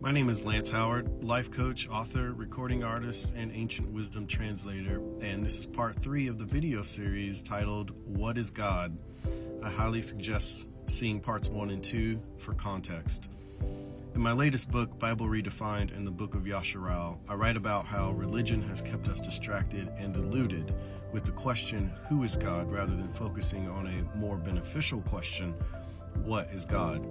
My name is Lance Howard, life coach, author, recording artist, and ancient wisdom translator, and this is part 3 of the video series titled, What is God? I highly suggest seeing parts 1 and 2 for context. In my latest book, Bible Redefined and the Book of Yasharal, I write about how religion has kept us distracted and deluded with the question, who is God, rather than focusing on a more beneficial question, what is God?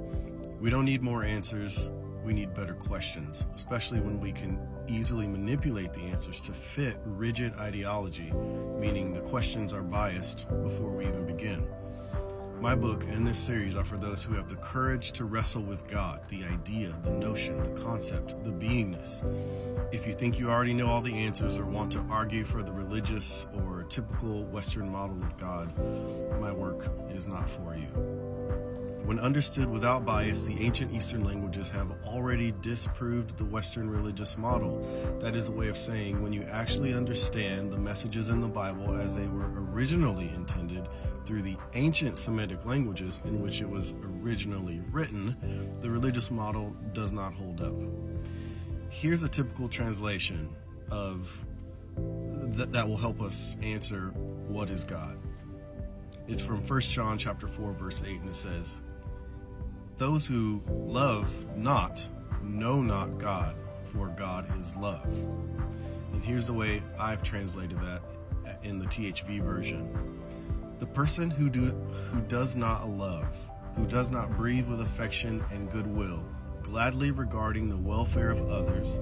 We don't need more answers. We need better questions, especially when we can easily manipulate the answers to fit rigid ideology, meaning the questions are biased before we even begin. My book and this series are for those who have the courage to wrestle with God, the idea, the notion, the concept, the beingness. If you think you already know all the answers or want to argue for the religious or typical Western model of God, my work is not for you. When understood without bias, the ancient Eastern languages have already disproved the Western religious model. That is a way of saying when you actually understand the messages in the Bible as they were originally intended through the ancient Semitic languages in which it was originally written, the religious model does not hold up. Here's a typical translation of that will help us answer what is God. It's from 1 John chapter 4, verse 8, and it says, "Those who love not know not God, for God is love." And here's the way I've translated that in the THV version. The person who does not love, who does not breathe with affection and goodwill, gladly regarding the welfare of others,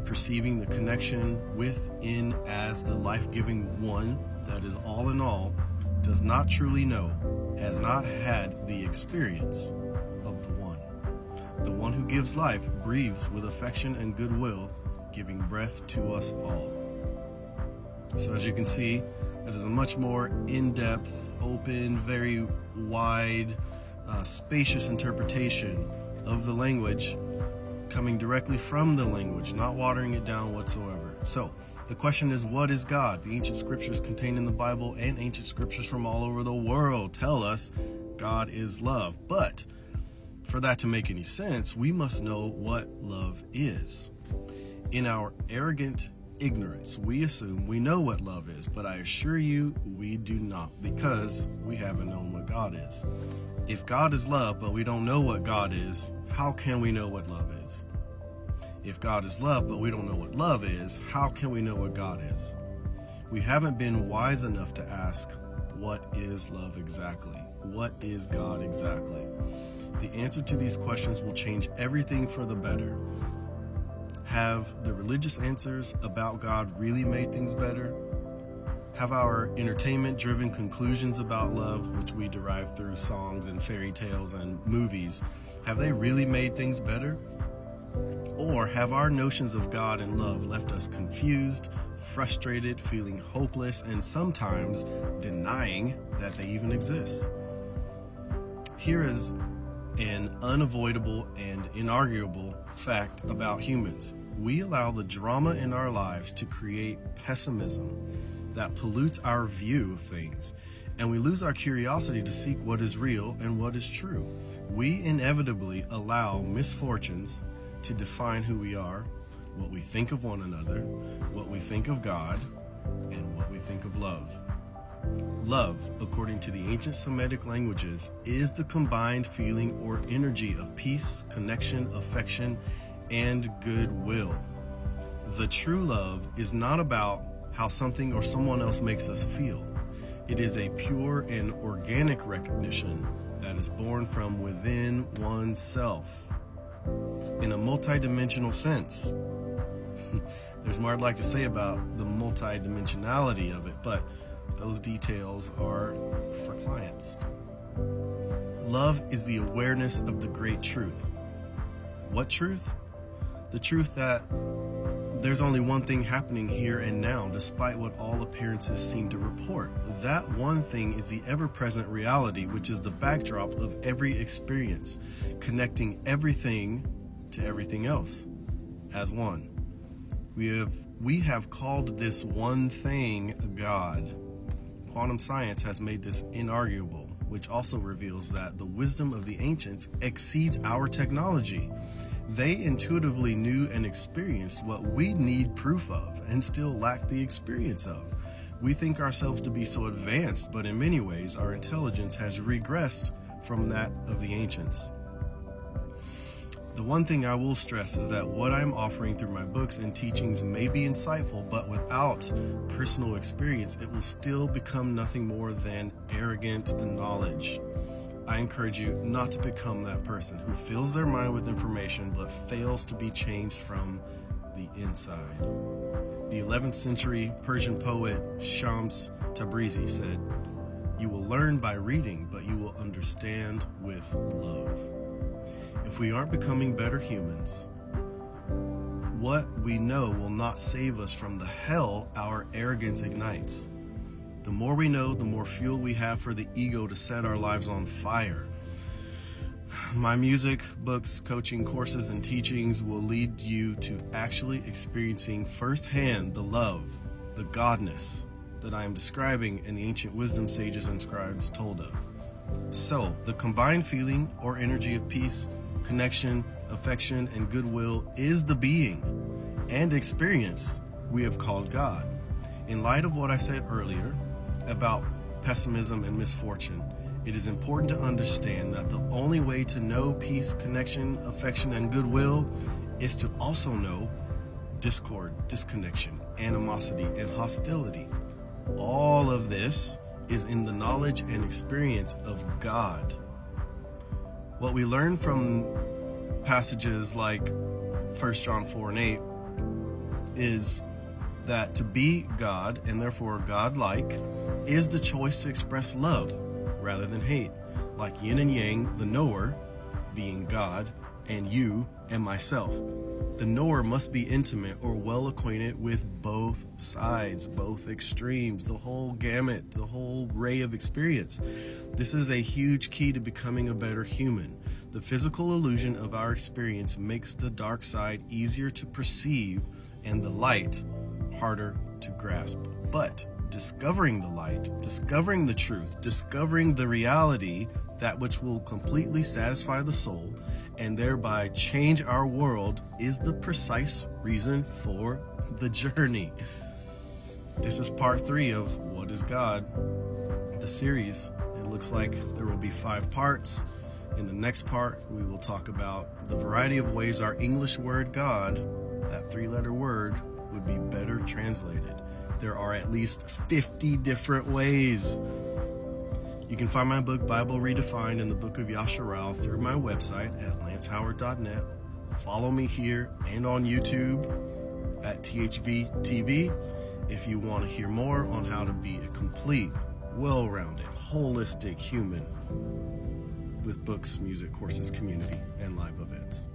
perceiving the connection within as the life-giving one that is all in all, does not truly know, has not had the experience of the one. The one who gives life breathes with affection and goodwill, giving breath to us all. So as you can see, that is a much more in-depth, open, very wide, spacious interpretation of the language, coming directly from the language, not watering it down whatsoever. So, the question is, what is God? The ancient scriptures contained in the Bible and ancient scriptures from all over the world tell us God is love. But for that to make any sense, we must know what love is. In our arrogant ignorance, we assume we know what love is, but I assure you we do not, because we haven't known what God is. If God is love, but we don't know what God is, how can we know what love is? If God is love, but we don't know what love is, how can we know what God is? We haven't been wise enough to ask, what is love exactly? What is God exactly? The answer to these questions will change everything for the better. Have the religious answers about God really made things better? Have our entertainment-driven conclusions about love, which we derive through songs and fairy tales and movies, have they really made things better? Or have our notions of God and love left us confused, frustrated, feeling hopeless, and sometimes denying that they even exist? Here is an unavoidable and inarguable fact about humans. We allow the drama in our lives to create pessimism that pollutes our view of things, and we lose our curiosity to seek what is real and what is true. We inevitably allow misfortunes to define who we are, what we think of one another, what we think of God, and what we think of love. Love, according to the ancient Semitic languages, is the combined feeling or energy of peace, connection, affection, and goodwill. The true love is not about how something or someone else makes us feel. It is a pure and organic recognition that is born from within oneself. In a multidimensional sense. There's more I'd like to say about the multidimensionality of it, but those details are for clients. Love is the awareness of the great truth. What truth? The truth that there's only one thing happening here and now, despite what all appearances seem to report. That one thing is the ever-present reality, which is the backdrop of every experience, connecting everything to everything else as one. We have called this one thing God. Quantum science has made this inarguable, which also reveals that the wisdom of the ancients exceeds our technology. They intuitively knew and experienced what we need proof of and still lack the experience of. We think ourselves to be so advanced, but in many ways our intelligence has regressed from that of the ancients. The one thing I will stress is that what I'm offering through my books and teachings may be insightful, but without personal experience, it will still become nothing more than arrogant knowledge. I encourage you not to become that person who fills their mind with information but fails to be changed from the inside. The 11th century Persian poet Shams Tabrizi said, "You will learn by reading, but you will understand with love." If we aren't becoming better humans, what we know will not save us from the hell our arrogance ignites. The more we know, the more fuel we have for the ego to set our lives on fire. My music, books, coaching, courses, and teachings will lead you to actually experiencing firsthand the love, the godness that I am describing and the ancient wisdom sages and scribes told of. So, the combined feeling or energy of peace, connection, affection, and goodwill is the being and experience we have called God. In light of what I said earlier about pessimism and misfortune, it is important to understand that the only way to know peace, connection, affection, and goodwill is to also know discord, disconnection, animosity, and hostility. All of this is in the knowledge and experience of God. What we learn from passages like 1 John 4 and 8 is that to be God, and therefore God-like, is the choice to express love rather than hate. Like yin and yang, the knower, being God, and you and myself. The knower must be intimate or well acquainted with both sides, both extremes, the whole gamut, the whole array of experience. This is a huge key to becoming a better human. The physical illusion of our experience makes the dark side easier to perceive and the light harder to grasp. But discovering the light, discovering the truth, discovering the reality, that which will completely satisfy the soul and thereby change our world, is the precise reason for the journey. This is part 3 of What is God? The series. It looks like there will be 5 parts. In the next part, we will talk about the variety of ways our English word God, that 3-letter word, would be better translated. There are at least 50 different ways. You can find my book, Bible Redefined, and the Book of Yasharal through my website at lancehoward.net. Follow me here and on YouTube at THV if you want to hear more on how to be a complete, well-rounded, holistic human with books, music, courses, community, and live events.